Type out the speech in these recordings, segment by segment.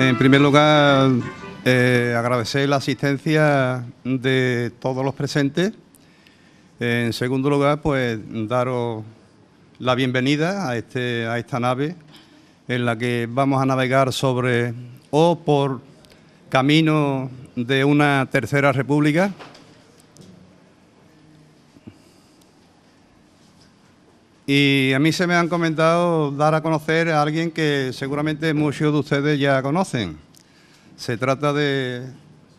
En primer lugar, agradecer la asistencia de todos los presentes. En segundo lugar, pues daros la bienvenida a esta nave en la que vamos a navegar sobre o por camino de una tercera república. Y a mí se me han comentado dar a conocer a alguien que seguramente muchos de ustedes ya conocen. Se trata de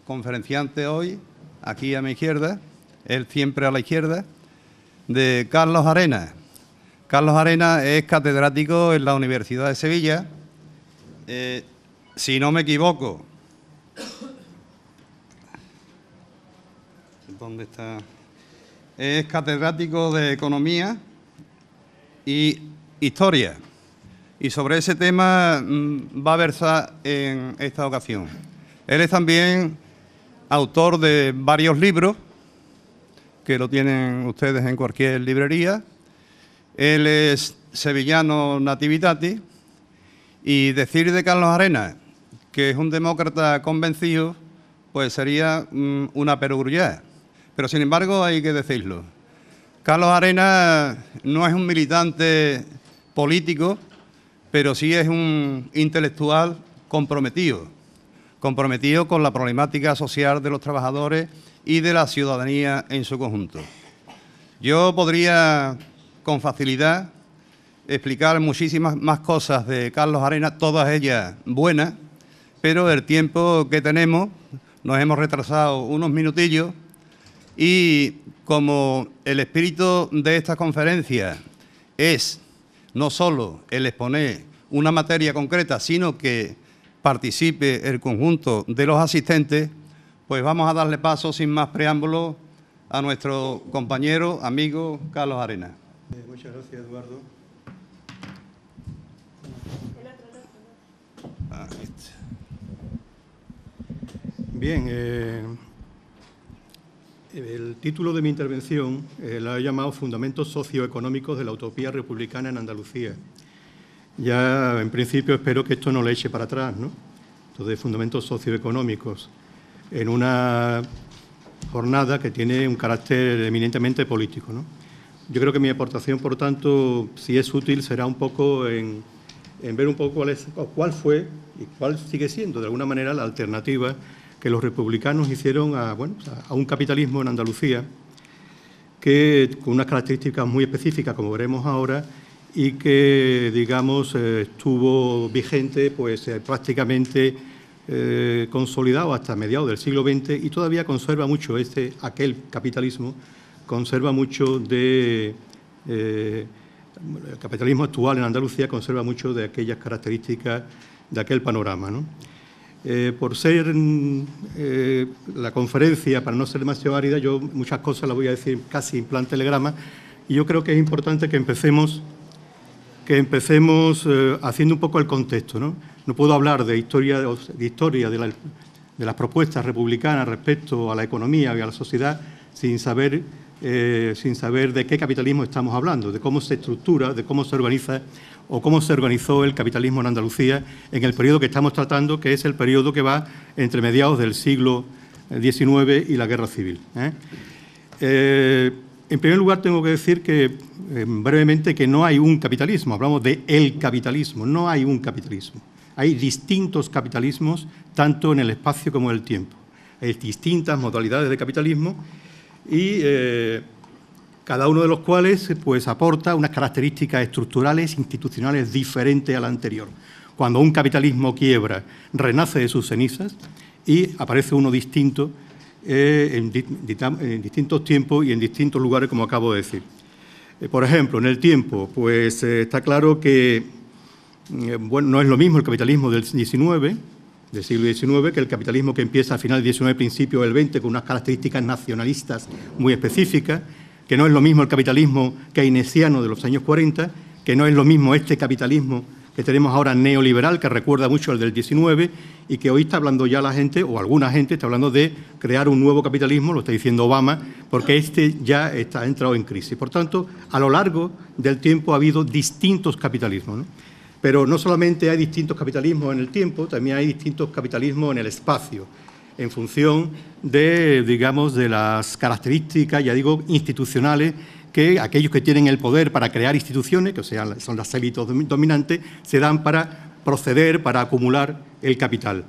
conferenciante hoy, aquí a mi izquierda, él siempre a la izquierda, de Carlos Arenas. Carlos Arenas es catedrático en la Universidad de Sevilla. Si no me equivoco, ¿dónde está? Es catedrático de Economía y Historia, y sobre ese tema va a versar en esta ocasión. Él es también autor de varios libros, que lo tienen ustedes en cualquier librería. Él es sevillano nativitatis, y decir de Carlos Arenas que es un demócrata convencido, pues sería una perogrullada. Pero sin embargo hay que decirlo. Carlos Arenas no es un militante político, pero sí es un intelectual comprometido con la problemática social de los trabajadores y de la ciudadanía en su conjunto. Yo podría con facilidad explicar muchísimas más cosas de Carlos Arenas, todas ellas buenas, pero el tiempo que tenemos, nos hemos retrasado unos minutillos, y como el espíritu de esta conferencia es no solo el exponer una materia concreta, sino que participe el conjunto de los asistentes, pues vamos a darle paso sin más preámbulos a nuestro compañero, amigo Carlos Arenas. Muchas gracias, Eduardo. Bien, el título de mi intervención lo he llamado Fundamentos socioeconómicos de la utopía republicana en Andalucía. Ya, en principio, espero que esto no le eche para atrás, ¿no? Entonces, fundamentos socioeconómicos en una jornada que tiene un carácter eminentemente político, ¿no? Yo creo que mi aportación, por tanto, si es útil, será un poco en ver un poco cuál fue y cuál sigue siendo, de alguna manera, la alternativa que los republicanos hicieron a un capitalismo en Andalucía que con unas características muy específicas, como veremos ahora, y que, digamos, estuvo vigente pues prácticamente consolidado hasta mediados del siglo XX y todavía conserva mucho aquel capitalismo, conserva mucho de... el capitalismo actual en Andalucía conserva mucho de aquellas características de aquel panorama, ¿no? Por ser la conferencia, para no ser demasiado árida, yo muchas cosas las voy a decir casi en plan telegrama, y yo creo que es importante que empecemos haciendo un poco el contexto, ¿no? No puedo hablar de historia de las propuestas republicanas respecto a la economía y a la sociedad sin saber de qué capitalismo estamos hablando, de cómo se estructura, de cómo se organiza o cómo se organizó el capitalismo en Andalucía en el periodo que estamos tratando, que es el periodo que va entre mediados del siglo XIX y la Guerra Civil. En primer lugar, tengo que decir que, brevemente, que no hay un capitalismo. Hablamos de el capitalismo, no hay un capitalismo. Hay distintos capitalismos, tanto en el espacio como en el tiempo. Hay distintas modalidades de capitalismo y cada uno de los cuales pues, aporta unas características estructurales, institucionales diferentes a la anterior. Cuando un capitalismo quiebra, renace de sus cenizas y aparece uno distinto en distintos tiempos y en distintos lugares, como acabo de decir. Por ejemplo, en el tiempo, pues está claro que no es lo mismo el capitalismo del XIX del siglo XIX, que el capitalismo que empieza al final del XIX, principio del XX, con unas características nacionalistas muy específicas, que no es lo mismo el capitalismo keynesiano de los años 40, que no es lo mismo este capitalismo que tenemos ahora neoliberal, que recuerda mucho al del 19, y que hoy está hablando ya la gente, o alguna gente está hablando de crear un nuevo capitalismo, lo está diciendo Obama, porque este ya ha entrado en crisis. Por tanto, a lo largo del tiempo ha habido distintos capitalismos, ¿no? Pero no solamente hay distintos capitalismos en el tiempo, también hay distintos capitalismos en el espacio, en función de, digamos, de las características, ya digo, institucionales, que aquellos que tienen el poder para crear instituciones, que son las élites dominantes, se dan para proceder, para acumular el capital.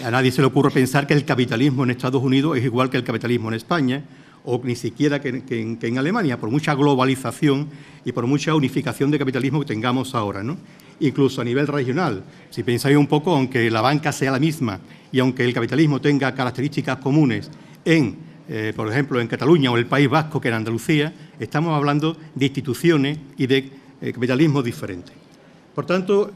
A nadie se le ocurre pensar que el capitalismo en Estados Unidos es igual que el capitalismo en España, o ni siquiera que en Alemania, por mucha globalización y por mucha unificación de capitalismo que tengamos ahora, ¿no? Incluso a nivel regional. Si pensáis un poco, aunque la banca sea la misma y aunque el capitalismo tenga características comunes por ejemplo, en Cataluña o el País Vasco que en Andalucía, estamos hablando de instituciones y de capitalismos diferentes. Por tanto,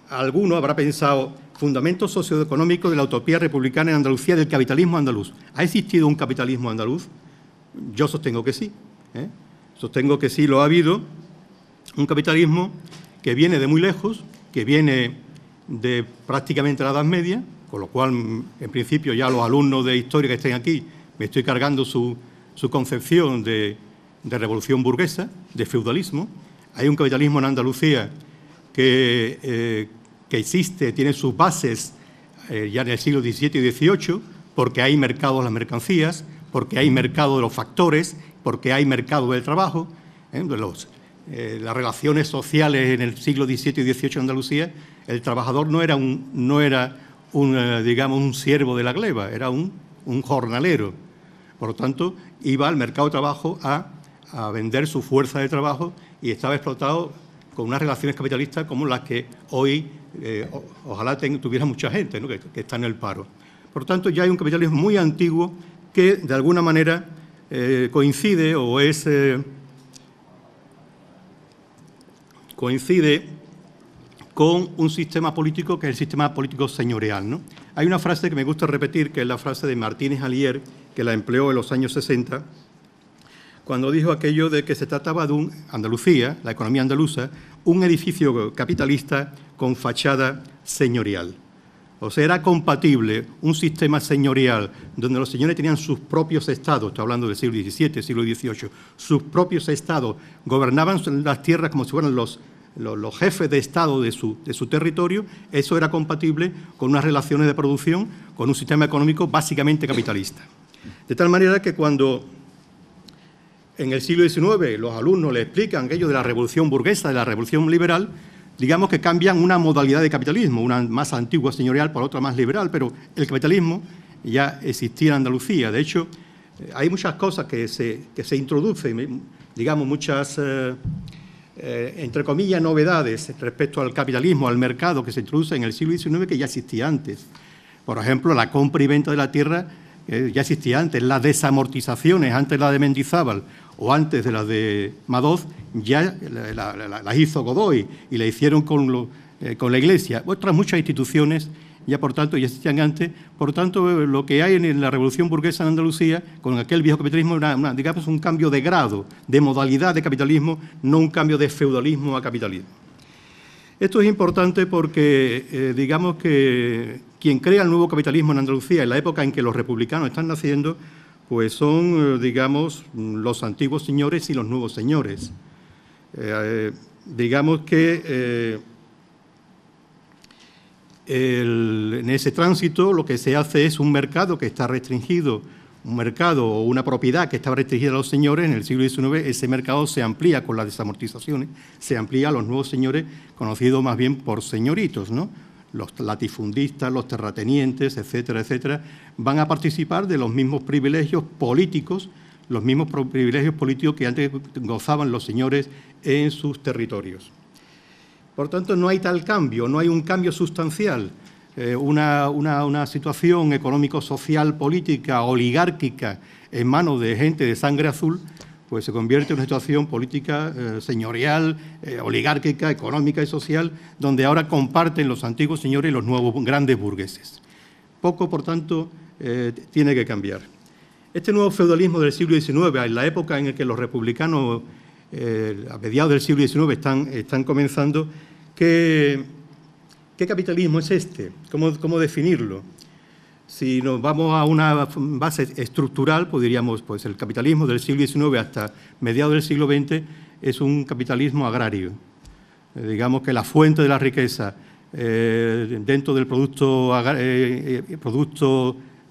alguno habrá pensado fundamentos socioeconómicos de la utopía republicana en Andalucía del capitalismo andaluz. ¿Ha existido un capitalismo andaluz? Yo sostengo que sí. Sostengo que sí lo ha habido. Un capitalismo que viene de muy lejos, que viene de prácticamente la Edad Media, con lo cual, en principio, ya los alumnos de historia que estén aquí, me estoy cargando su concepción de revolución burguesa, de feudalismo. Hay un capitalismo en Andalucía que existe, tiene sus bases ya en el siglo XVII y XVIII, porque hay mercado de las mercancías, porque hay mercado de los factores, porque hay mercado del trabajo. Las relaciones sociales en el siglo XVII y XVIII en Andalucía, el trabajador no era digamos, un siervo de la gleba, era un jornalero. Por lo tanto, iba al mercado de trabajo a vender su fuerza de trabajo y estaba explotado con unas relaciones capitalistas como las que hoy ojalá tuviera mucha gente, ¿no? que está en el paro. Por lo tanto, ya hay un capitalismo muy antiguo que, de alguna manera, coincide con un sistema político que es el sistema político señorial, ¿no? Hay una frase que me gusta repetir, que es la frase de Martínez Alier, que la empleó en los años 60, cuando dijo aquello de que se trataba de Andalucía, la economía andaluza, un edificio capitalista con fachada señorial. O sea, era compatible un sistema señorial donde los señores tenían sus propios estados, estoy hablando del siglo XVII, siglo XVIII, sus propios estados, gobernaban las tierras como si fueran los jefes de Estado de su territorio. Eso era compatible con unas relaciones de producción, con un sistema económico básicamente capitalista. De tal manera que cuando en el siglo XIX los alumnos le explican aquello de la revolución burguesa, de la revolución liberal, digamos que cambian una modalidad de capitalismo, una más antigua señorial por otra más liberal, pero el capitalismo ya existía en Andalucía. De hecho, hay muchas cosas que se introducen, digamos, muchas entre comillas, novedades respecto al capitalismo, al mercado que se introduce en el siglo XIX que ya existía antes. Por ejemplo, la compra y venta de la tierra ya existía antes, las desamortizaciones, antes la de Mendizábal o antes de la de Madoz, ya las hizo Godoy y la hicieron con la Iglesia. Otras muchas instituciones ya, por tanto, ya existían antes. Por tanto, lo que hay en la Revolución Burguesa en Andalucía, con aquel viejo capitalismo, digamos, un cambio de grado, de modalidad de capitalismo, no un cambio de feudalismo a capitalismo. Esto es importante porque, digamos que quien crea el nuevo capitalismo en Andalucía, en la época en que los republicanos están naciendo, pues son, digamos, los antiguos señores y los nuevos señores. Digamos que en ese tránsito lo que se hace es un mercado que está restringido, un mercado o una propiedad que estaba restringida a los señores. En el siglo XIX ese mercado se amplía con las desamortizaciones, se amplía a los nuevos señores, conocidos más bien por señoritos, ¿no? Los latifundistas, los terratenientes, etcétera, etcétera, van a participar de los mismos privilegios políticos, que antes gozaban los señores en sus territorios. Por tanto, no hay tal cambio, no hay un cambio sustancial. Una situación económico-social, política, oligárquica, en manos de gente de sangre azul, pues se convierte en una situación política señorial, oligárquica, económica y social, donde ahora comparten los antiguos señores y los nuevos grandes burgueses. Poco, por tanto, tiene que cambiar. Este nuevo feudalismo del siglo XIX, en la época en la que los republicanos, a mediados del siglo XIX, están comenzando, ¿qué capitalismo es este? ¿Cómo definirlo? Si nos vamos a una base estructural, pues diríamos, pues el capitalismo del siglo XIX hasta mediados del siglo XX es un capitalismo agrario. Digamos que la fuente de la riqueza dentro del producto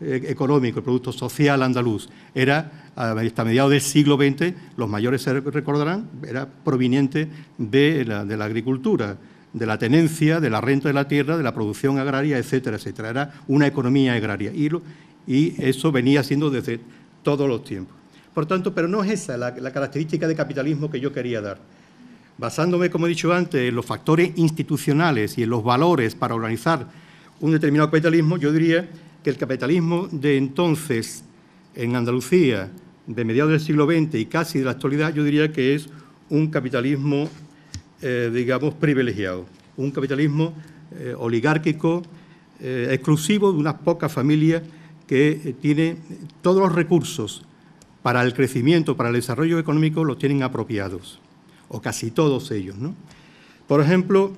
económico, el producto social andaluz, era, hasta mediados del siglo XX, los mayores se recordarán, era proveniente de la agricultura, de la tenencia, de la renta de la tierra, de la producción agraria, etcétera, etcétera. Era una economía agraria y eso venía siendo desde todos los tiempos. Por tanto, pero no es esa la característica de capitalismo que yo quería dar. Basándome, como he dicho antes, en los factores institucionales y en los valores para organizar un determinado capitalismo, yo diría que el capitalismo de entonces en Andalucía, de mediados del siglo XX y casi de la actualidad, yo diría que es un capitalismo digamos, privilegiado, un capitalismo oligárquico, exclusivo de unas pocas familias que tiene todos los recursos para el crecimiento, para el desarrollo económico, los tienen apropiados, o casi todos ellos, ¿no? Por ejemplo,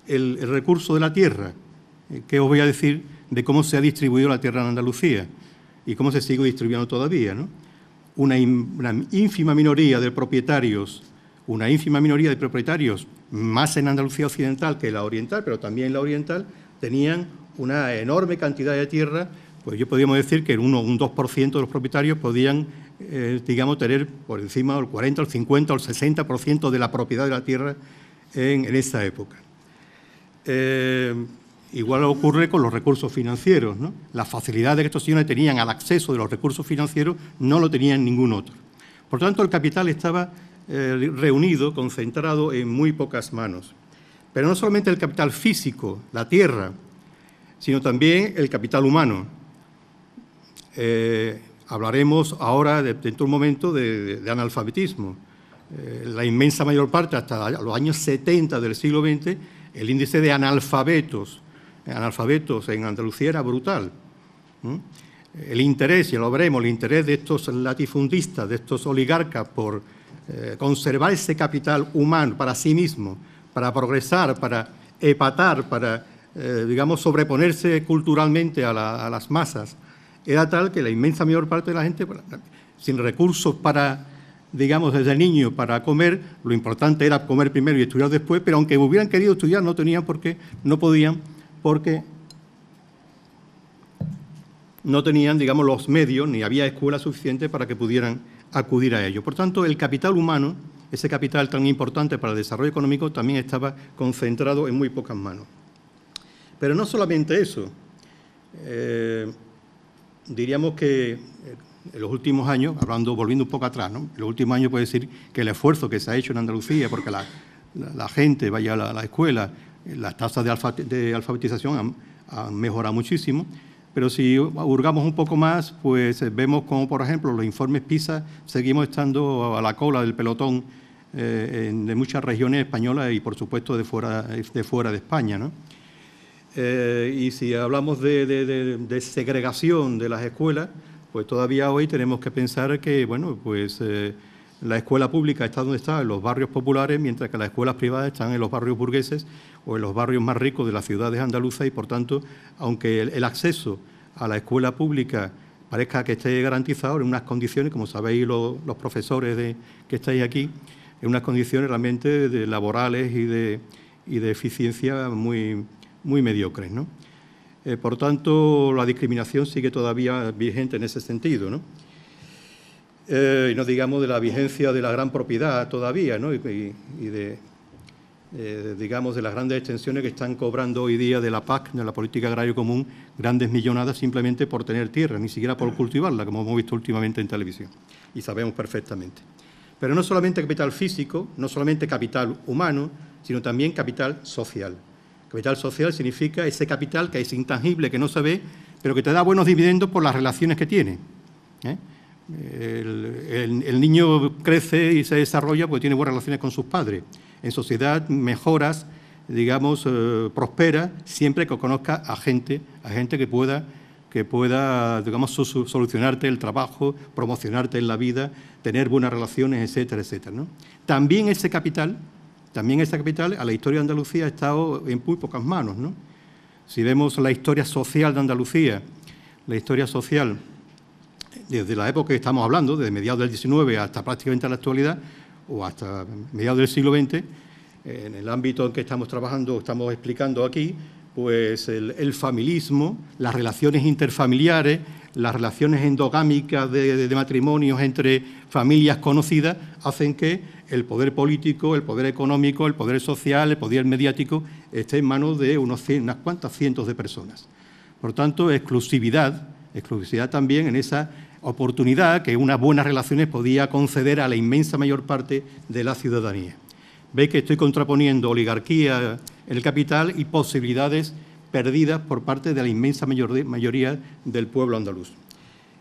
el recurso de la tierra. ¿Qué os voy a decir de cómo se ha distribuido la tierra en Andalucía y cómo se sigue distribuyendo todavía, ¿no? Una ínfima minoría de propietarios, más en Andalucía occidental que en la oriental, pero también en la oriental, tenían una enorme cantidad de tierra. Pues yo podríamos decir que un 2% de los propietarios podían, digamos, tener por encima del 40, el 50 o el 60% de la propiedad de la tierra en esa época. Igual ocurre con los recursos financieros, ¿no? La facilidad de que estos señores tenían al acceso de los recursos financieros no lo tenían ningún otro. Por tanto, el capital estaba reunido, concentrado en muy pocas manos. Pero no solamente el capital físico, la tierra, sino también el capital humano. Hablaremos ahora, dentro de un momento, de analfabetismo. La inmensa mayor parte, hasta los años 70 del siglo XX, el índice de analfabetos en Andalucía era brutal. El interés, ya lo veremos, el interés de estos latifundistas, de estos oligarcas por conservar ese capital humano para sí mismo, para progresar, para epatar, para, digamos, sobreponerse culturalmente a las masas, era tal que la inmensa mayor parte de la gente, sin recursos para, digamos, desde niño para comer, lo importante era comer primero y estudiar después, pero aunque hubieran querido estudiar, no tenían no podían, porque no tenían, digamos, los medios, ni había escuela suficiente para que pudieran acudir a ello. Por tanto, el capital humano, ese capital tan importante para el desarrollo económico, también estaba concentrado en muy pocas manos. Pero no solamente eso. Diríamos que en los últimos años, volviendo un poco atrás, ¿no? En los últimos años puedo decir que el esfuerzo que se ha hecho en Andalucía, porque la gente vaya a la escuela, las tasas de alfabetización han mejorado muchísimo, pero si hurgamos un poco más, pues vemos como, por ejemplo, los informes PISA, seguimos estando a la cola del pelotón de muchas regiones españolas y, por supuesto, de fuera de España, ¿no? Y si hablamos de segregación de las escuelas, pues todavía hoy tenemos que pensar que, bueno, pues la escuela pública está donde está, en los barrios populares, mientras que las escuelas privadas están en los barrios burgueses o en los barrios más ricos de las ciudades andaluzas y, por tanto, aunque el acceso a la escuela pública parezca que esté garantizado en unas condiciones, como sabéis los profesores que estáis aquí, en unas condiciones realmente laborales y de eficiencia muy mediocres, ¿no? Por tanto, la discriminación sigue todavía vigente en ese sentido, ¿no? Y no digamos de la vigencia de la gran propiedad todavía, ¿no? Digamos, de las grandes extensiones que están cobrando hoy día de la PAC, de la Política Agraria Común, grandes millonadas simplemente por tener tierra, ni siquiera por cultivarla, como hemos visto últimamente en televisión, y sabemos perfectamente. Pero no solamente capital físico, no solamente capital humano, sino también capital social. Capital social significa ese capital que es intangible, que no se ve, pero que te da buenos dividendos por las relaciones que tiene. El niño crece y se desarrolla porque tiene buenas relaciones con sus padres. En sociedad mejoras, digamos, prospera siempre que conozca a gente que pueda, digamos, solucionarte el trabajo, promocionarte en la vida, tener buenas relaciones, etcétera, etcétera, ¿no? También ese capital a la historia de Andalucía ha estado en muy pocas manos, ¿no? Si vemos la historia social de Andalucía, la historia social desde la época que estamos hablando, desde mediados del XIX hasta prácticamente la actualidad, o hasta mediados del siglo XX, en el ámbito en que estamos trabajando, estamos explicando aquí, pues el familismo, las relaciones interfamiliares, las relaciones endogámicas de matrimonios entre familias conocidas, hacen que el poder político, el poder económico, el poder social, el poder mediático esté en manos de unas cuantas cientos de personas. Por tanto, exclusividad también en esa oportunidad que unas buenas relaciones podía conceder a la inmensa mayor parte de la ciudadanía. Veis que estoy contraponiendo oligarquía en el capital y posibilidades perdidas por parte de la inmensa mayoría del pueblo andaluz.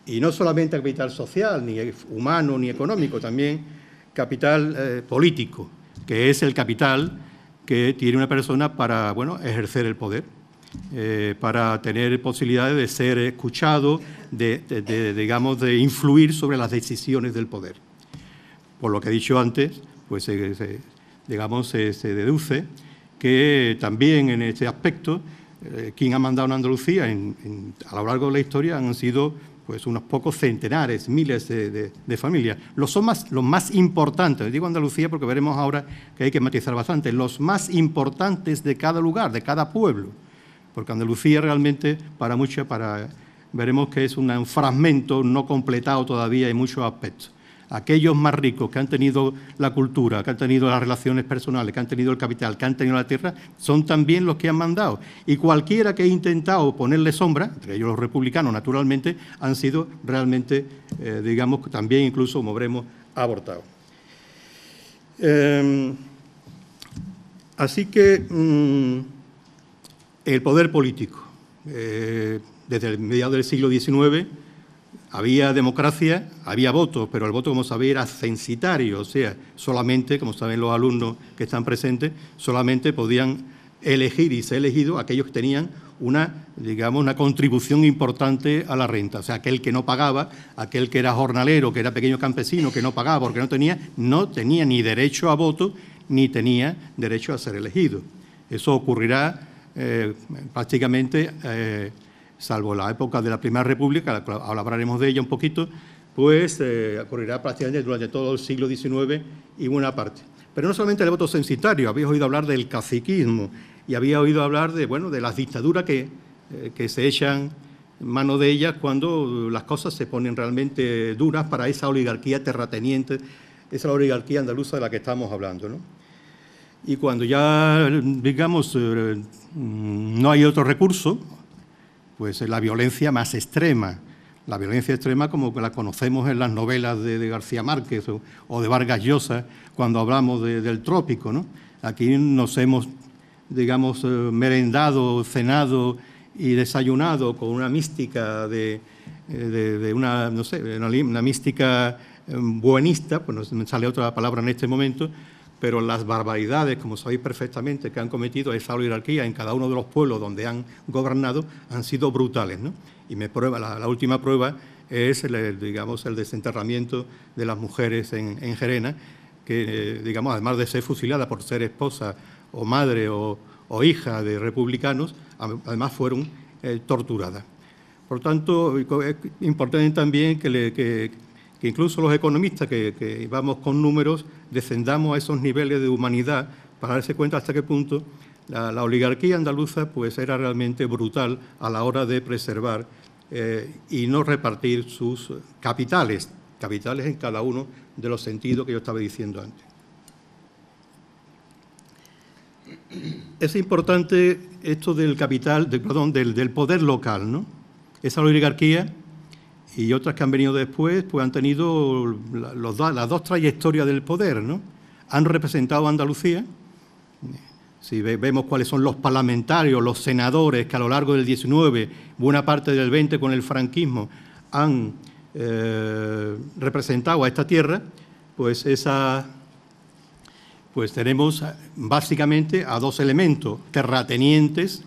Y no solamente capital social, ni humano, ni económico, también capital político, que es el capital que tiene una persona para, bueno, ejercer el poder, para tener posibilidades de ser escuchado, digamos, de influir sobre las decisiones del poder. Por lo que he dicho antes, pues digamos, se deduce que también en este aspecto, quien ha mandado en Andalucía a lo largo de la historia han sido pues unos pocos centenares, miles de familias. Los más importantes, digo Andalucía porque veremos ahora que hay que matizar bastante, los más importantes de cada lugar, de cada pueblo, porque Andalucía realmente veremos que es un fragmento no completado todavía en muchos aspectos. Aquellos más ricos que han tenido la cultura, que han tenido las relaciones personales, que han tenido el capital, que han tenido la tierra, son también los que han mandado. Y cualquiera que ha intentado ponerle sombra, entre ellos los republicanos, naturalmente, han sido realmente, digamos, también incluso, como veremos, abortados. Así que el poder político, desde el mediados del siglo XIX, había democracia, había voto, pero el voto, como sabéis, era censitario, o sea, solamente, como saben los alumnos que están presentes, solamente podían elegir y ser elegidos aquellos que tenían digamos, una contribución importante a la renta. O sea, aquel que no pagaba, aquel que era jornalero, que era pequeño campesino, que no pagaba porque no tenía ni derecho a voto, ni tenía derecho a ser elegido. Eso ocurrirá prácticamente salvo la época de la Primera República, ahora hablaremos de ella un poquito, pues ocurrirá prácticamente durante todo el siglo XIX y buena parte. Pero no solamente el voto censitario, habéis oído hablar del caciquismo y había oído hablar de las dictaduras que se echan mano de ellas cuando las cosas se ponen realmente duras para esa oligarquía terrateniente, esa oligarquía andaluza de la que estamos hablando, ¿no? Y cuando ya, digamos, no hay otro recurso, pues la violencia más extrema, la violencia extrema como la conocemos en las novelas de García Márquez o de Vargas Llosa cuando hablamos del trópico, ¿no? Aquí nos hemos, digamos, merendado, cenado y desayunado con una mística una mística buenista, pues no me sale otra palabra en este momento, pero las barbaridades, como sabéis perfectamente, que han cometido esa oligarquía en cada uno de los pueblos donde han gobernado, han sido brutales, ¿no? Y la última prueba es, digamos, el desenterramiento de las mujeres en Gerena, que, digamos, además de ser fusilada por ser esposa o madre o hija de republicanos, además fueron torturadas. Por tanto, es importante también que incluso los economistas que vamos con números descendamos a esos niveles de humanidad para darse cuenta hasta qué punto la oligarquía andaluza pues era realmente brutal a la hora de preservar y no repartir sus capitales en cada uno de los sentidos que yo estaba diciendo antes. Es importante esto del capital, del poder local, ¿no? Esa oligarquía y otras que han venido después, pues han tenido las dos trayectorias del poder, ¿no? Han representado a Andalucía. Si vemos cuáles son los parlamentarios, los senadores que a lo largo del XIX, buena parte del XX con el franquismo, han representado a esta tierra, pues tenemos básicamente a dos elementos, terratenientes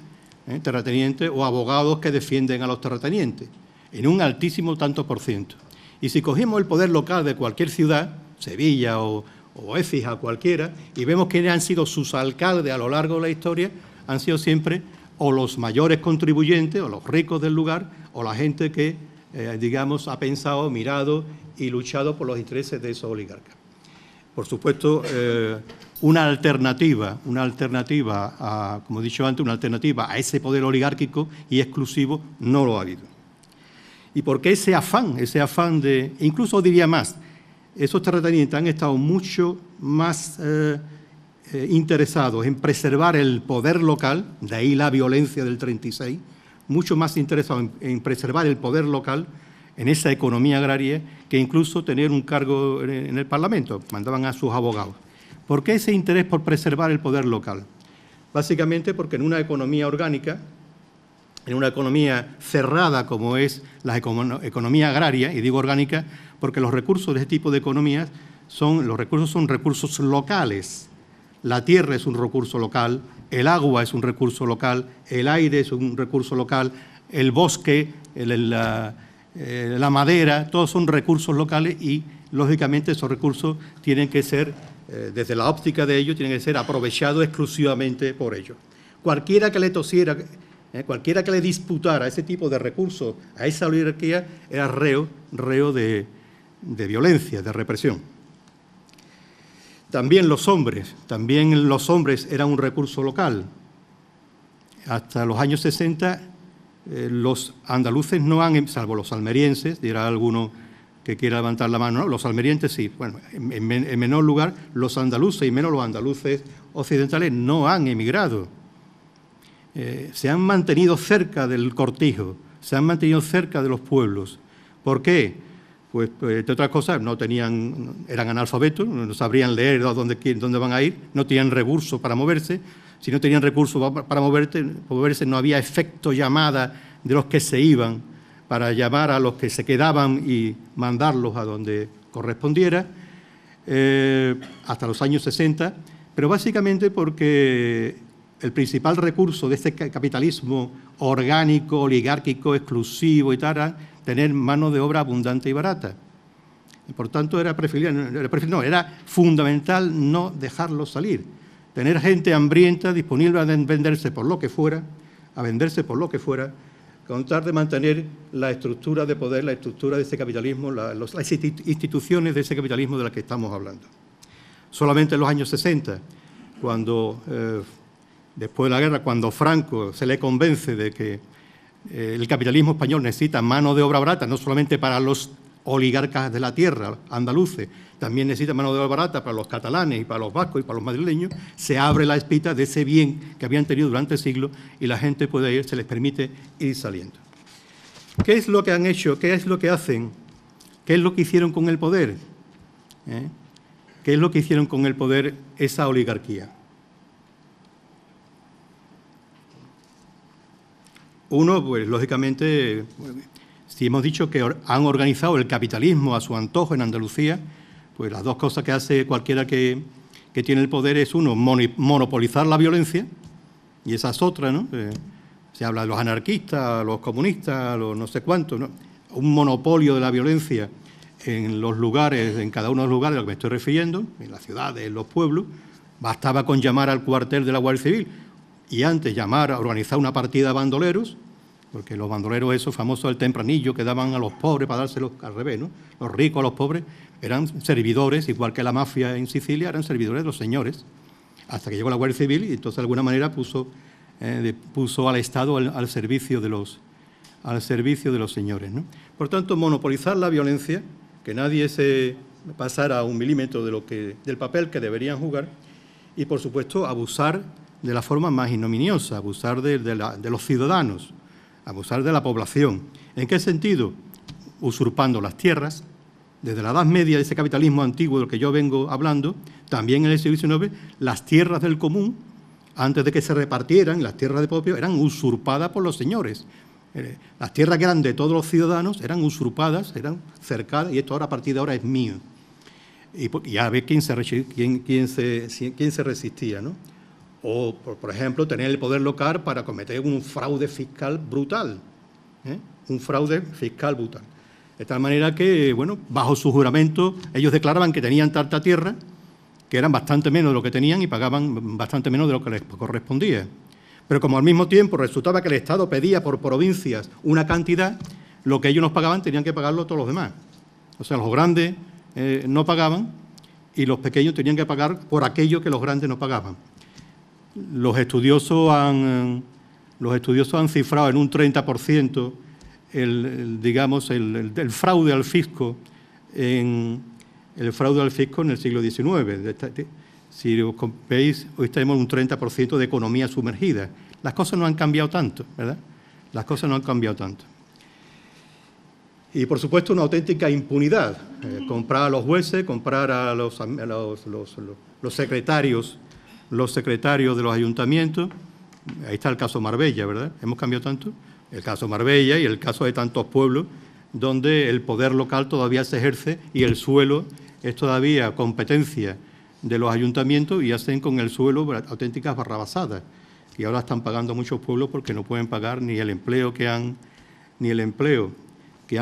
o abogados que defienden a los terratenientes, en un altísimo tanto por ciento. Y si cogemos el poder local de cualquier ciudad, Sevilla o Écija, cualquiera, y vemos quiénes han sido sus alcaldes a lo largo de la historia, han sido siempre o los mayores contribuyentes, o los ricos del lugar, o la gente que, digamos, ha pensado, mirado y luchado por los intereses de esos oligarcas. Por supuesto, una alternativa, como he dicho antes, una alternativa a ese poder oligárquico y exclusivo no lo ha habido. ¿Y por qué ese afán de, incluso diría más, esos terratenientes han estado mucho más interesados en preservar el poder local, de ahí la violencia del 36, mucho más interesados en preservar el poder local en esa economía agraria que incluso tener un cargo en el Parlamento, mandaban a sus abogados. ¿Por qué ese interés por preservar el poder local? Básicamente porque en una economía orgánica, en una economía cerrada como es la economía agraria, y digo orgánica porque los recursos de este tipo de economías son recursos locales. La tierra es un recurso local, el agua es un recurso local, el aire es un recurso local, el bosque, la madera, todos son recursos locales y, lógicamente, esos recursos tienen que ser, desde la óptica de ellos, tienen que ser aprovechados exclusivamente por ellos. Cualquiera que le tosiera, cualquiera que le disputara ese tipo de recursos a esa oligarquía era reo de violencia, de represión. También los hombres eran un recurso local. Hasta los años 60, los andaluces no han, salvo los almerienses, dirá alguno que quiera levantar la mano, ¿no? Los almerienses sí, bueno, en menor lugar, los andaluces y menos los andaluces occidentales no han emigrado. Se han mantenido cerca del cortijo, se han mantenido cerca de los pueblos. ¿Por qué? Pues, entre otras cosas, eran analfabetos, no sabrían leer dónde van a ir, no tenían recursos para moverse. Si no tenían recursos para moverse, no había efecto llamada de los que se iban para llamar a los que se quedaban y mandarlos a donde correspondiera, hasta los años 60, pero básicamente porque el principal recurso de este capitalismo orgánico, oligárquico, exclusivo y tal, era tener mano de obra abundante y barata. Y por tanto era fundamental no dejarlos salir. Tener gente hambrienta disponible a venderse por lo que fuera, con tal de mantener la estructura de poder, la estructura de ese capitalismo, las instituciones de ese capitalismo de las que estamos hablando. Solamente en los años 60, cuando después de la guerra, cuando Franco se le convence de que el capitalismo español necesita mano de obra barata, no solamente para los oligarcas de la tierra, andaluces, también necesita mano de obra barata para los catalanes y para los vascos y para los madrileños, se abre la espita de ese bien que habían tenido durante siglos y la gente puede ir, se les permite ir saliendo. ¿Qué es lo que han hecho? ¿Qué es lo que hacen? ¿Qué es lo que hicieron con el poder? ¿Qué es lo que hicieron con el poder esa oligarquía? Uno, pues lógicamente, si hemos dicho que han organizado el capitalismo a su antojo en Andalucía, pues las dos cosas que hace cualquiera que tiene el poder es, uno, monopolizar la violencia, y esa es otra, ¿no? Se habla de los anarquistas, los comunistas, los no sé cuántos, ¿no? Un monopolio de la violencia en los lugares, en cada uno de los lugares a los que me estoy refiriendo, en las ciudades, en los pueblos. Bastaba con llamar al cuartel de la Guardia Civil y antes llamar a organizar una partida de bandoleros, porque los bandoleros esos famosos del tempranillo que daban a los pobres para dárselos al revés, ¿no? Los ricos a los pobres eran servidores, igual que la mafia en Sicilia, eran servidores de los señores, hasta que llegó la Guardia Civil y entonces de alguna manera puso al Estado al servicio de los señores, ¿no? Por tanto, monopolizar la violencia, que nadie se pasara un milímetro del papel que deberían jugar, y por supuesto abusar de la forma más ignominiosa, abusar de los ciudadanos, abusar de la población. ¿En qué sentido? Usurpando las tierras. Desde la Edad Media, de ese capitalismo antiguo del que yo vengo hablando, también en el siglo XIX, las tierras del común, antes de que se repartieran, las tierras de propio, eran usurpadas por los señores. Las tierras que eran de todos los ciudadanos eran usurpadas, eran cercadas, y esto ahora a partir de ahora es mío. Y ya ves quién se resistía, ¿no? O, por ejemplo, tener el poder local para cometer un fraude fiscal brutal, un fraude fiscal brutal. De tal manera que, bueno, bajo su juramento, ellos declaraban que tenían tanta tierra, que eran bastante menos de lo que tenían y pagaban bastante menos de lo que les correspondía. Pero como al mismo tiempo resultaba que el Estado pedía por provincias una cantidad, lo que ellos nos pagaban tenían que pagarlo todos los demás. O sea, los grandes no pagaban y los pequeños tenían que pagar por aquello que los grandes no pagaban. Los estudiosos han cifrado en un 30% el fraude al fisco en el siglo XIX. Si os veis, hoy tenemos un 30% de economía sumergida. Las cosas no han cambiado tanto, ¿verdad? Las cosas no han cambiado tanto. Y, por supuesto, una auténtica impunidad. Comprar a los jueces, comprar a los secretarios de los ayuntamientos. Ahí está el caso Marbella, ¿verdad? ¿Hemos cambiado tanto? El caso Marbella y el caso de tantos pueblos donde el poder local todavía se ejerce y el suelo es todavía competencia de los ayuntamientos y hacen con el suelo auténticas barrabasadas. Y ahora están pagando muchos pueblos porque no pueden pagar ni el empleo que han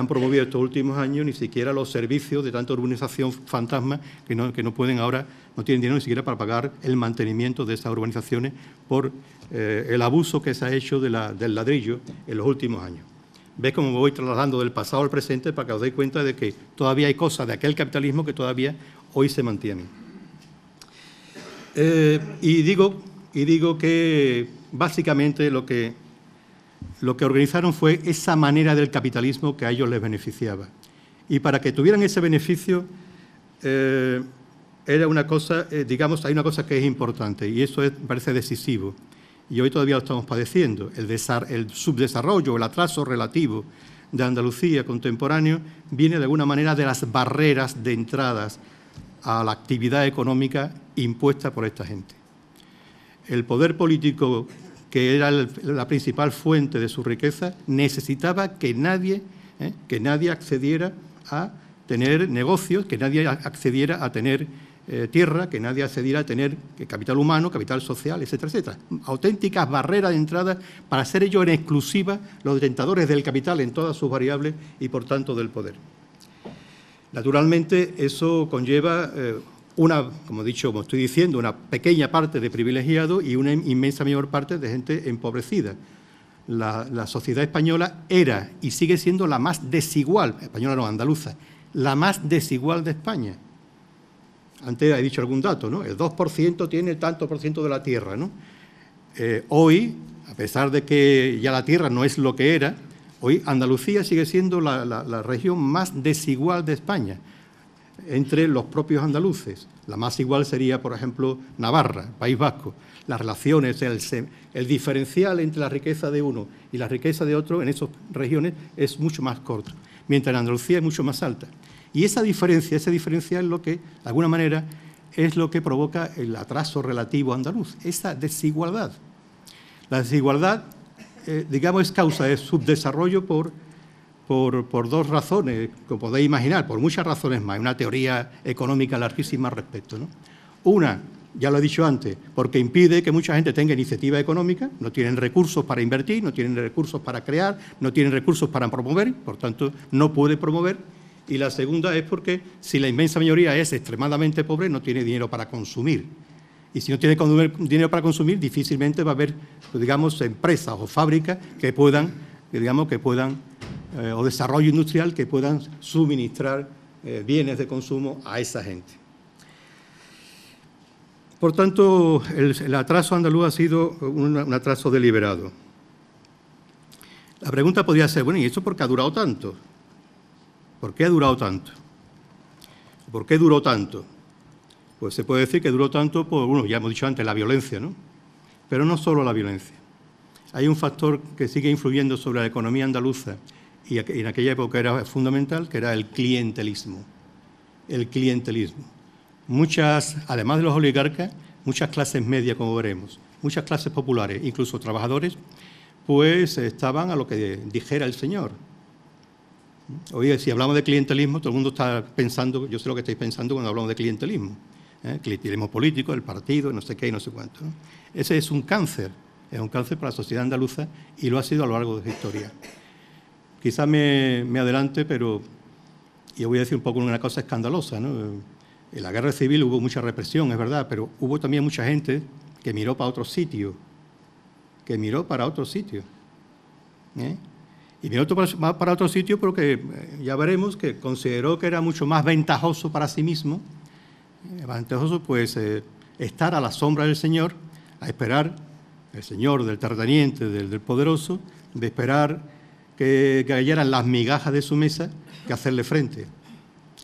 promovido estos últimos años, ni siquiera los servicios de tanta urbanización fantasma que no pueden ahora, no tienen dinero ni siquiera para pagar el mantenimiento de esas urbanizaciones por el abuso que se ha hecho del ladrillo en los últimos años. ¿Ves cómo me voy trasladando del pasado al presente para que os deis cuenta de que todavía hay cosas de aquel capitalismo que todavía hoy se mantienen? Y digo que básicamente lo que organizaron fue esa manera del capitalismo que a ellos les beneficiaba. Y para que tuvieran ese beneficio, era una cosa, digamos, hay una cosa que es importante y eso me parece decisivo. Y hoy todavía lo estamos padeciendo. El subdesarrollo, el atraso relativo de Andalucía contemporáneo viene de alguna manera de las barreras de entradas a la actividad económica impuesta por esta gente. El poder político, que era la principal fuente de su riqueza, necesitaba que nadie accediera a tener negocios, que nadie accediera a tener tierra, que nadie accediera a tener capital humano, capital social, etcétera, etcétera. Auténticas barreras de entrada para ser ellos en exclusiva los detentadores del capital en todas sus variables y, por tanto, del poder. Naturalmente, eso conlleva como estoy diciendo, una pequeña parte de privilegiados y una inmensa mayor parte de gente empobrecida. La sociedad española era y sigue siendo la más desigual, española no, andaluza, la más desigual de España. Antes he dicho algún dato, ¿no? El 2% tiene el tanto por ciento de la tierra, ¿no? Hoy, a pesar de que ya la tierra no es lo que era, hoy Andalucía sigue siendo la región más desigual de España entre los propios andaluces. La más igual sería, por ejemplo, Navarra, País Vasco. Las relaciones, el diferencial entre la riqueza de uno y la riqueza de otro en esas regiones es mucho más corto, mientras en Andalucía es mucho más alta. Y ese diferencial es lo que, de alguna manera, es lo que provoca el atraso relativo andaluz, esa desigualdad. La desigualdad, digamos, es causa de subdesarrollo por dos razones, como podéis imaginar, por muchas razones más. Hay una teoría económica larguísima al respecto, ¿no? Una, ya lo he dicho antes, porque impide que mucha gente tenga iniciativa económica, no tienen recursos para invertir, no tienen recursos para crear, no tienen recursos para promover, por tanto, no puede promover. Y la segunda es porque si la inmensa mayoría es extremadamente pobre, no tiene dinero para consumir. Y si no tiene dinero para consumir, difícilmente va a haber, digamos, empresas o fábricas que puedan, o desarrollo industrial que puedan suministrar bienes de consumo a esa gente. Por tanto, el atraso andaluz ha sido un atraso deliberado. La pregunta podría ser, bueno, ¿y eso por qué ha durado tanto? ¿Por qué ha durado tanto? ¿Por qué duró tanto? Pues se puede decir que duró tanto por, bueno, ya hemos dicho antes, la violencia, ¿no? Pero no solo la violencia. Hay un factor que sigue influyendo sobre la economía andaluza y en aquella época era fundamental, que era el clientelismo. El clientelismo. Además de los oligarcas, muchas clases medias, como veremos, muchas clases populares, incluso trabajadores, pues estaban a lo que dijera el señor. Oye, si hablamos de clientelismo, todo el mundo está pensando, yo sé lo que estáis pensando cuando hablamos de clientelismo. Clientelismo político, el partido, no sé qué y no sé cuánto, ¿no? Ese es un cáncer para la sociedad andaluza y lo ha sido a lo largo de su historia. Quizás me adelante, pero yo voy a decir un poco una cosa escandalosa, ¿no? En la guerra civil hubo mucha represión, es verdad, pero hubo también mucha gente que miró para otro sitio, Y miró para otro sitio porque ya veremos que consideró que era mucho más ventajoso para sí mismo, pues estar a la sombra del Señor, a esperar, el Señor, del terrateniente, del poderoso, de esperar que cayeran las migajas de su mesa, que hacerle frente.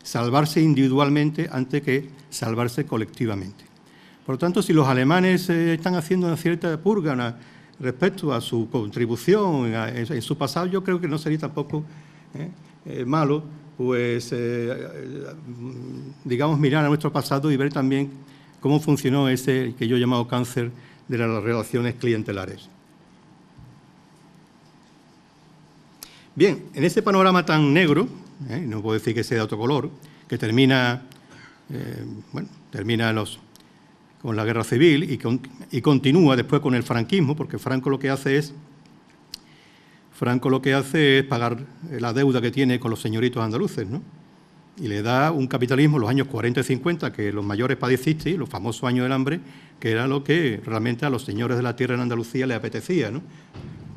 Salvarse individualmente antes que salvarse colectivamente. Por lo tanto, si los alemanes están haciendo una cierta purga respecto a su contribución en su pasado, yo creo que no sería tampoco malo, pues, digamos, mirar a nuestro pasado y ver también cómo funcionó ese que yo he llamado cáncer de las relaciones clientelares. Bien, en ese panorama tan negro, no puedo decir que sea de otro color, que termina con la guerra civil y continúa después con el franquismo, porque Franco lo que hace es pagar la deuda que tiene con los señoritos andaluces, ¿no? Y le da un capitalismo en los años 40 y 50, que los mayores padecisteis, los famosos años del hambre, que era lo que realmente a los señores de la tierra en Andalucía les apetecía, ¿no?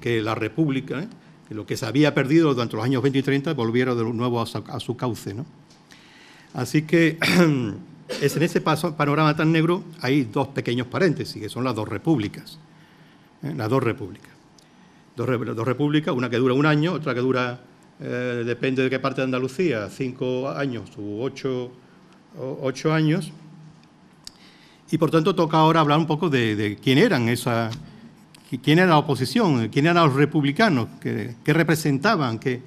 Que la República, que lo que se había perdido durante los años 20 y 30, volviera de nuevo a su cauce, ¿no? Así que en ese panorama tan negro hay dos pequeños paréntesis, que son las dos repúblicas. Las dos repúblicas. Dos repúblicas, una que dura un año, otra que dura, depende de qué parte de Andalucía, 5 años u 8 años. Y por tanto toca ahora hablar un poco de quién era la oposición, quién eran los republicanos, qué representaban, que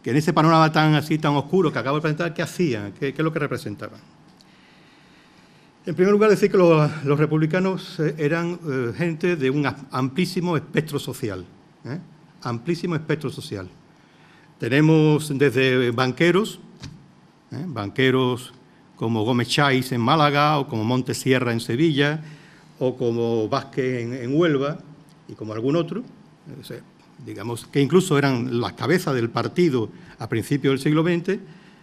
en ese panorama tan oscuro que acabo de presentar, ¿qué hacían? ¿Qué es lo que representaban? En primer lugar, decir que los republicanos eran gente de un amplísimo espectro social. Amplísimo espectro social. Tenemos desde banqueros como Gómez Chais en Málaga, o como Montesierra en Sevilla, o como Vázquez en Huelva, y como algún otro, digamos que incluso eran la cabeza del partido a principios del siglo XX,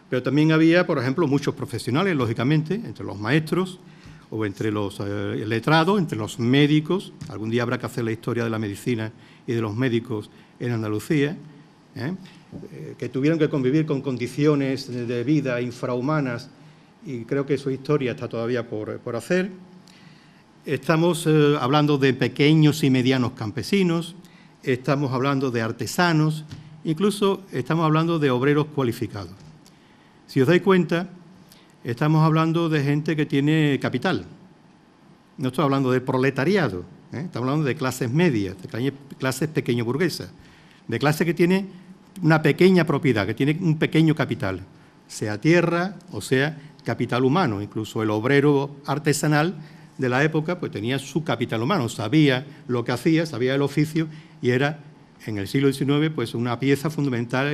pero también había, por ejemplo, muchos profesionales, lógicamente, entre los maestros, o entre los letrados, entre los médicos. Algún día habrá que hacer la historia de la medicina y de los médicos en Andalucía, que tuvieron que convivir con condiciones de vida infrahumanas, y creo que su historia está todavía por hacer. Estamos hablando de pequeños y medianos campesinos, estamos hablando de artesanos, incluso estamos hablando de obreros cualificados. Si os dais cuenta, estamos hablando de gente que tiene capital. No estoy hablando de proletariado, estamos hablando de clases medias, de clases pequeño burguesas, de clase que tiene una pequeña propiedad, que tiene un pequeño capital, sea tierra o sea capital humano. Incluso el obrero artesanal de la época pues tenía su capital humano, sabía lo que hacía, sabía el oficio, y era en el siglo XIX pues una pieza fundamental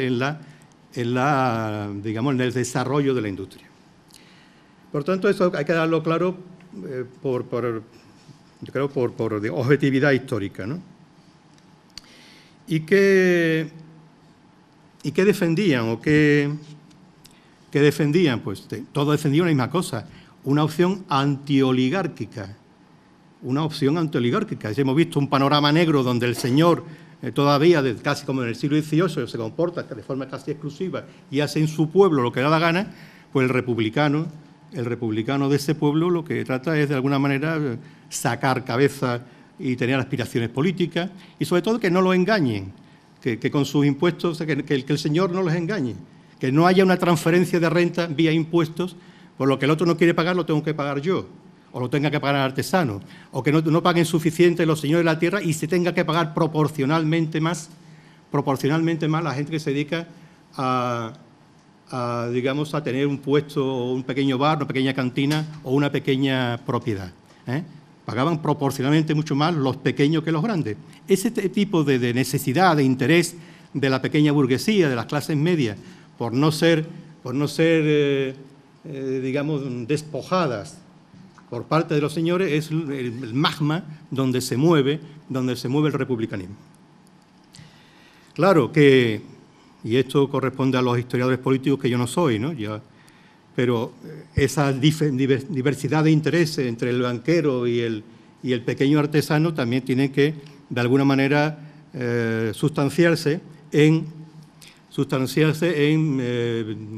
digamos, en el desarrollo de la industria. Por tanto, eso hay que darlo claro yo creo por objetividad histórica, ¿no? ¿Y qué defendían? ¿O qué defendían? Pues todos defendían la misma cosa, una opción antioligárquica. Una opción antioligárquica. Hemos visto un panorama negro donde el señor todavía, casi como en el siglo XVIII, se comporta de forma casi exclusiva y hace en su pueblo lo que da la gana, pues el republicano de ese pueblo lo que trata es de alguna manera sacar cabeza y tener aspiraciones políticas, y sobre todo que no lo engañen, que con sus impuestos, que el señor no les engañe, que no haya una transferencia de renta vía impuestos, por lo que el otro no quiere pagar lo tengo que pagar yo, o lo tenga que pagar el artesano, o que no paguen suficiente los señores de la tierra y se tenga que pagar proporcionalmente más la gente que se dedica digamos, a tener un puesto, o un pequeño bar, una pequeña cantina o una pequeña propiedad. Pagaban proporcionalmente mucho más los pequeños que los grandes. Ese tipo de necesidad, de interés de la pequeña burguesía, de las clases medias, por no ser digamos, despojadas por parte de los señores, es el magma donde se mueve el republicanismo. Claro que, y esto corresponde a los historiadores políticos que yo no soy, ¿no? Pero esa diversidad de intereses entre el banquero y el pequeño artesano también tiene que, de alguna manera, sustanciarse en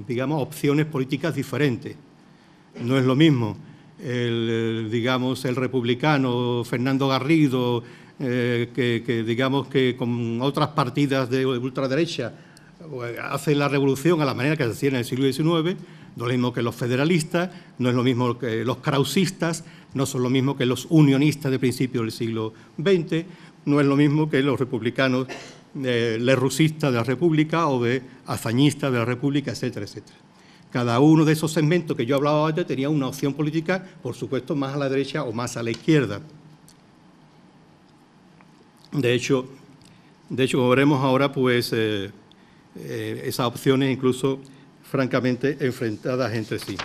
digamos, opciones políticas diferentes. No es lo mismo digamos, el republicano Fernando Garrido, digamos que con otras partidas de ultraderecha hace la revolución a la manera que se hacía en el siglo XIX, no es lo mismo que los federalistas, no es lo mismo que los krausistas, no son lo mismo que los unionistas de principios del siglo XX, no es lo mismo que los republicanos lerrusistas de la República o de hazañistas de la República, etcétera, etcétera. Cada uno de esos segmentos que yo hablaba antes tenía una opción política, por supuesto, más a la derecha o más a la izquierda. De hecho, como veremos ahora, pues esas opciones incluso francamente enfrentadas entre sí.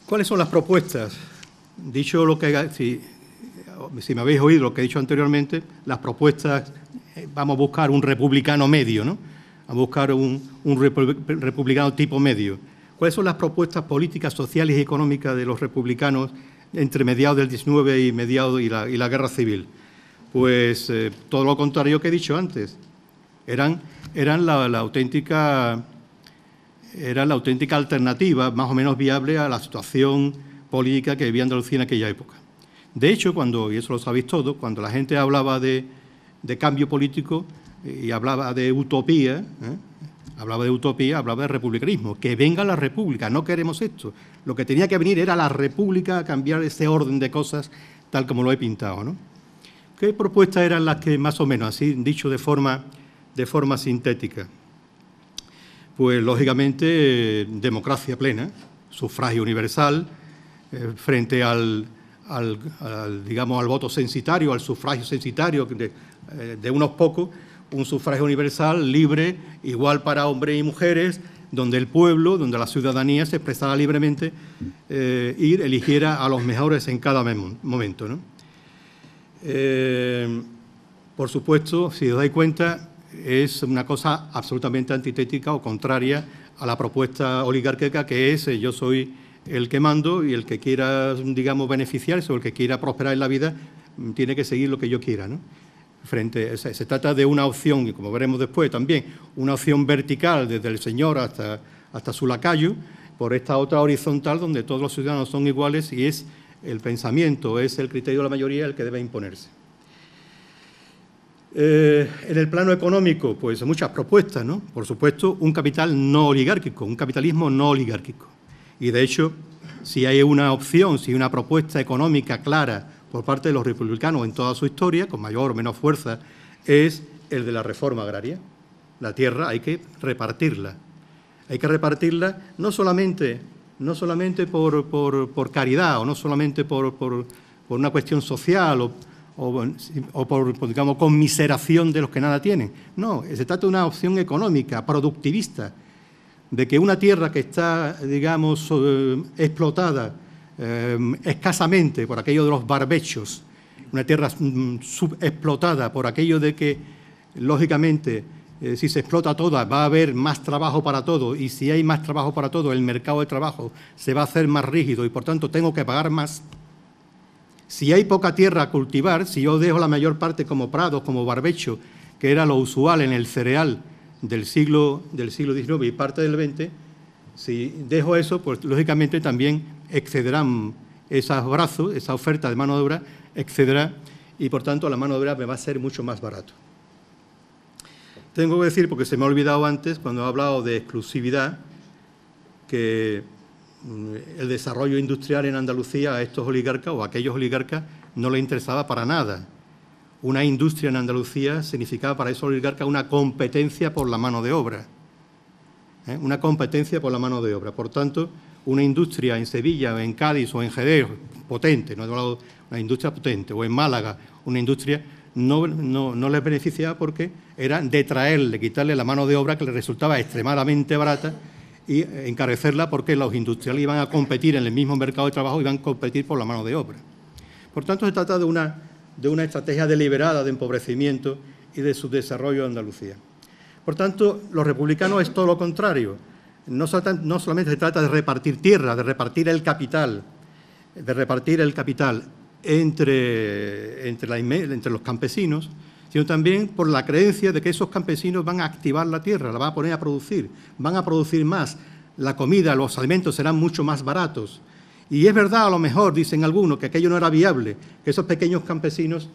¿Cuáles son las propuestas? Dicho lo que, si me habéis oído lo que he dicho anteriormente, las propuestas, vamos a buscar un republicano medio, ¿no? A buscar un republicano tipo medio. ¿Cuáles son las propuestas políticas, sociales y económicas de los republicanos entre mediados del XIX y la Guerra Civil? Pues todo lo contrario que he dicho antes. Eran la auténtica alternativa más o menos viable a la situación política que vivía Andalucía en aquella época. De hecho, y eso lo sabéis todos, cuando la gente hablaba de cambio político y hablaba de utopía, hablaba de republicanismo. Que venga la república, no queremos esto. Lo que tenía que venir era la república a cambiar ese orden de cosas tal como lo he pintado, ¿no? ¿Qué propuestas eran las que más o menos, así dicho de forma sintética? Pues, lógicamente, democracia plena, sufragio universal, frente digamos, al voto censitario, al sufragio censitario de unos pocos, un sufragio universal libre, igual para hombres y mujeres, donde el pueblo, donde la ciudadanía se expresara libremente y eligiera a los mejores en cada momento, ¿no? Por supuesto, si os dais cuenta, es una cosa absolutamente antitética o contraria a la propuesta oligárquica, que es yo soy el que mando y el que quiera, digamos, beneficiarse o el que quiera prosperar en la vida tiene que seguir lo que yo quiera, ¿no? Se trata de una opción, y como veremos después también, una opción vertical desde el señor hasta su lacayo, por esta otra horizontal donde todos los ciudadanos son iguales y es el pensamiento, es el criterio de la mayoría el que debe imponerse. En el plano económico, pues muchas propuestas, ¿no? Por supuesto, un capital no oligárquico, un capitalismo no oligárquico. Y de hecho, si hay una opción, si hay una propuesta económica clara por parte de los republicanos en toda su historia, con mayor o menos fuerza, es el de la reforma agraria. La tierra hay que repartirla. Hay que repartirla no solamente por caridad o no solamente por una cuestión social o por, digamos, conmiseración de los que nada tienen. No, se trata de una opción económica, productivista, de que una tierra que está, digamos, explotada escasamente por aquello de los barbechos, una tierra subexplotada por aquello de que, lógicamente, si se explota toda va a haber más trabajo para todo y si hay más trabajo para todo el mercado de trabajo se va a hacer más rígido y por tanto tengo que pagar más. Si hay poca tierra a cultivar, si yo dejo la mayor parte como prados, como barbecho, que era lo usual en el cereal del siglo XIX y parte del XX, si dejo eso, pues lógicamente también excederán esos brazos, esa oferta de mano de obra excederá y por tanto la mano de obra me va a ser mucho más barato. Tengo que decir, porque se me ha olvidado antes, cuando he hablado de exclusividad, que el desarrollo industrial en Andalucía a estos oligarcas o a aquellos oligarcas no les interesaba para nada. Una industria en Andalucía significaba para esos oligarcas una competencia por la mano de obra. Una competencia por la mano de obra. Por tanto, una industria en Sevilla, o en Cádiz o en Jerez potente, no he hablado de una industria potente, o en Málaga una industria, no les beneficiaba porque era detraerle, quitarle la mano de obra que le resultaba extremadamente barata y encarecerla porque los industriales iban a competir en el mismo mercado de trabajo, iban a competir por la mano de obra. Por tanto, se trata de una estrategia deliberada de empobrecimiento y de subdesarrollo de Andalucía. Por tanto, los republicanos es todo lo contrario. No solamente se trata de repartir tierra, de repartir el capital entre los campesinos, sino también por la creencia de que esos campesinos van a activar la tierra, la van a poner a producir, van a producir más, la comida, los alimentos serán mucho más baratos. Y es verdad, a lo mejor, dicen algunos, que aquello no era viable, que esos pequeños campesinos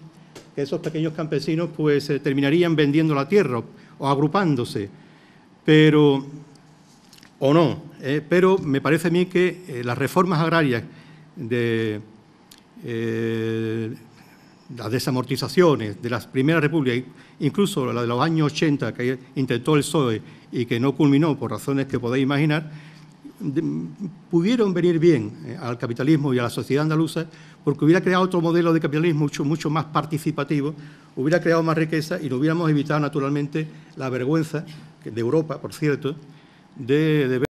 pues terminarían vendiendo la tierra o agrupándose, pero me parece a mí que las reformas agrarias las desamortizaciones de las primeras repúblicas, incluso la de los años 80 que intentó el PSOE y que no culminó por razones que podéis imaginar, pudieron venir bien al capitalismo y a la sociedad andaluza porque hubiera creado otro modelo de capitalismo mucho más participativo, hubiera creado más riqueza y nos hubiéramos evitado naturalmente la vergüenza de Europa, por cierto, de ver